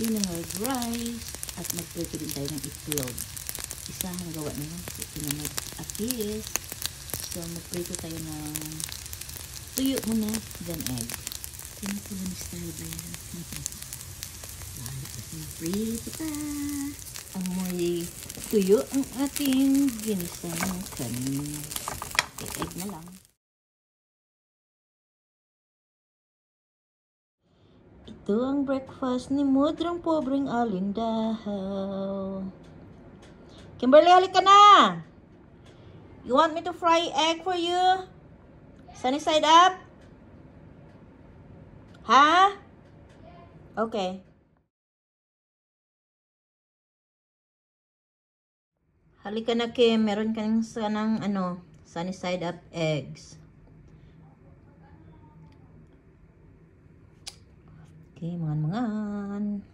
Yun ang rice. At magprito din tayo ng itlog. Isa ang gawa na yun. Ito na mag-apis. So, magprito tayo ng tuyo muna, then egg. Pinupulis tayo ba yan? Prito pa. Amoy tuyo ang ating ginisang kanin. Egg na lang. Ito ang breakfast ni Mudrang Pobreng Alindahaw. Kimberly, halika na! You want me to fry egg for you? Sunny side up? Ha? Okay. Halika na, Kim. Meron ka ng sunny side up eggs. Okay, mangan-mangan.